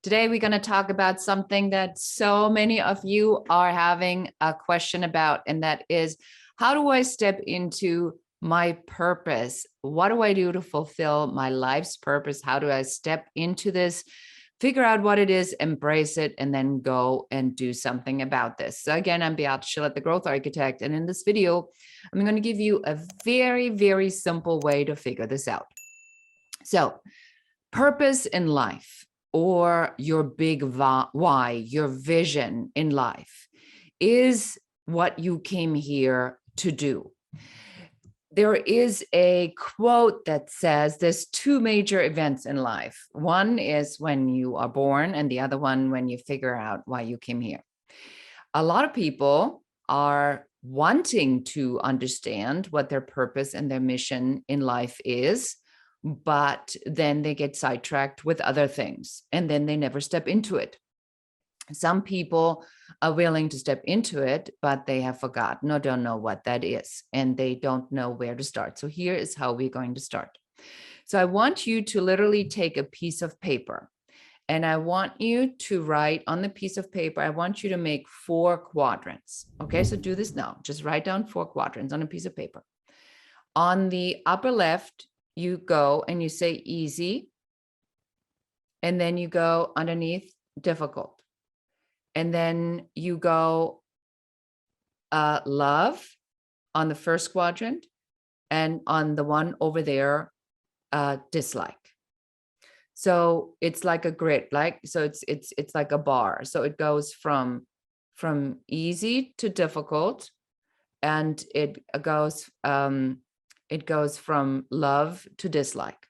Today, we're going to talk about something that so many of you are having a question about, and that is, how do I step into my purpose? What do I do to fulfill my life's purpose? How do I step into this, figure out what it is, embrace it, and then go and do something about this? So again, I'm Beate Chelette, the growth architect. And in this video, I'm going to give you a very, very simple way to figure this out. So purpose in life, or your big why, your vision in life, is what you came here to do. There is a quote that says there's two major events in life. One is when you are born, and the other one when you figure out why you came here. A lot of people are wanting to understand what their purpose and their mission in life is, but then they get sidetracked with other things, and then they never step into it. Some people are willing to step into it, but they have forgotten or don't know what that is, and they don't know where to start. So here is how we're going to start. So I want you to literally take a piece of paper, and I want you to write on the piece of paper, I want you to make 4 quadrants. Okay, so do this now. Just write down 4 quadrants on a piece of paper. On the upper left, you go and you say easy, and then you go underneath difficult, and then you go love on the first quadrant, and on the one over there, dislike. So it's like a grid, so it's like a bar. So it goes from easy to difficult, and it goes from love to dislike.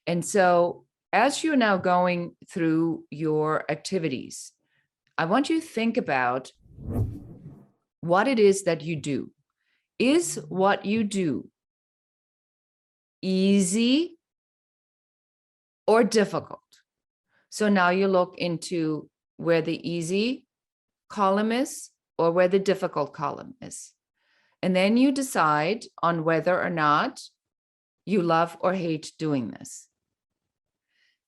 And so as you're now going through your activities, I want you to think about what it is that you do. Is what you do easy or difficult? So now you look into where the easy column is or where the difficult column is. And then you decide on whether or not you love or hate doing this.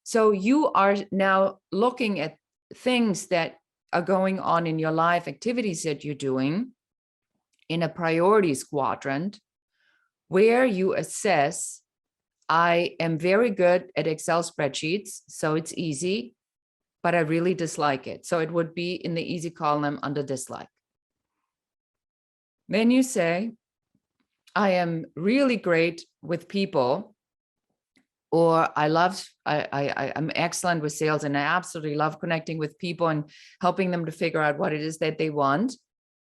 So you are now looking at things that are going on in your life, activities that you're doing in a priorities quadrant, where you assess, I am very good at Excel spreadsheets, so it's easy, but I really dislike it. So it would be in the easy column under dislike. Then you say, I am really great with people, or I'm excellent with sales, and I absolutely love connecting with people and helping them to figure out what it is that they want.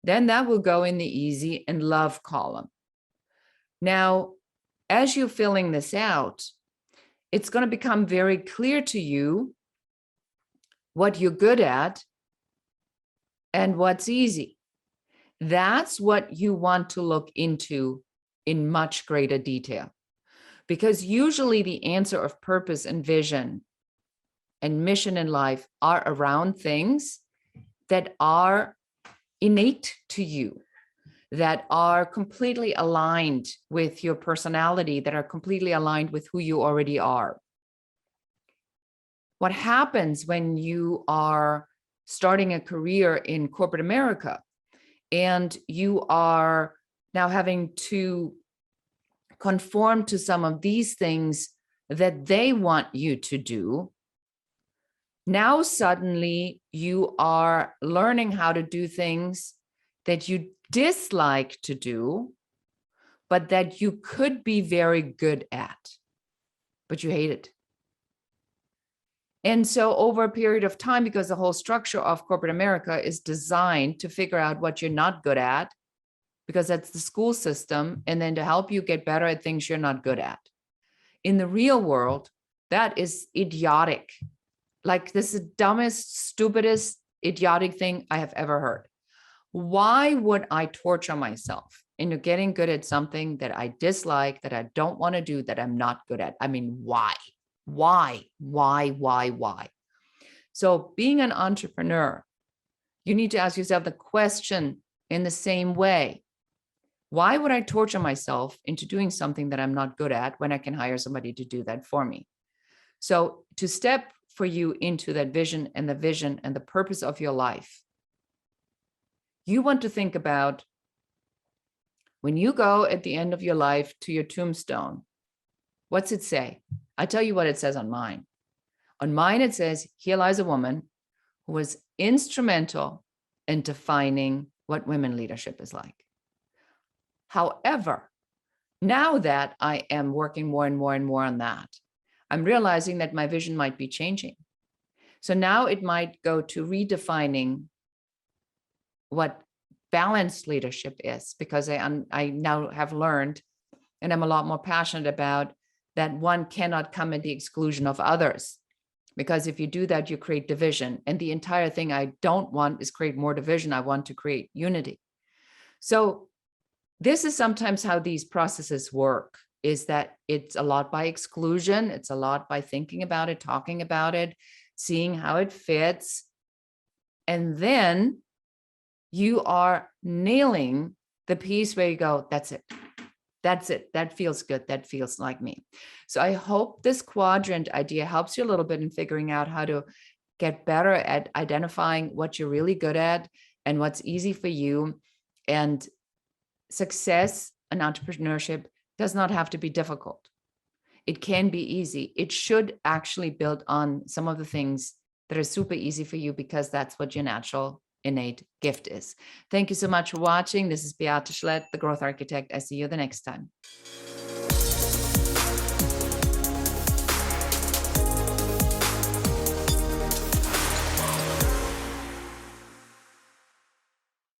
Then that will go in the easy and love column. Now, as you're filling this out, it's going to become very clear to you what you're good at and what's easy. That's what you want to look into in much greater detail, because usually the answer of purpose and vision and mission in life are around things that are innate to you, that are completely aligned with your personality, that are completely aligned with who you already are. What happens when you are starting a career in corporate America, and you are now having to conform to some of these things that they want you to do, now suddenly you are learning how to do things that you dislike to do, but that you could be very good at, but you hate it. And so over a period of time, because the whole structure of corporate America is designed to figure out what you're not good at, because that's the school system, and then to help you get better at things you're not good at. In the real world, that is idiotic. Like, this is the dumbest, stupidest, idiotic thing I have ever heard. Why would I torture myself into getting good at something that I dislike, that I don't want to do, that I'm not good at? I mean, why? Why? So being an entrepreneur, you need to ask yourself the question in the same way. Why would I torture myself into doing something that I'm not good at when I can hire somebody to do that for me? So to step for you into that vision and the purpose of your life, you want to think about when you go at the end of your life to your tombstone, what's it say? I tell you what it says on mine. On mine, it says, here lies a woman who was instrumental in defining what women leadership is like. However, now that I am working more and more and more on that, I'm realizing that my vision might be changing. So now it might go to redefining what balanced leadership is, because I now have learned, and I'm a lot more passionate about, that one cannot come at the exclusion of others. Because if you do that, you create division. And the entire thing I don't want is create more division. I want to create unity. So this is sometimes how these processes work, is that it's a lot by exclusion. It's a lot by thinking about it, talking about it, seeing how it fits. And then you are nailing the piece where you go, that's it. That's it. That feels good. That feels like me. So I hope this quadrant idea helps you a little bit in figuring out how to get better at identifying what you're really good at and what's easy for you. And success and entrepreneurship does not have to be difficult. It can be easy. It should actually build on some of the things that are super easy for you, because that's what your natural innate gift is. Thank you so much for watching. This is Beate Chelette, the Growth Architect. I see you the next time.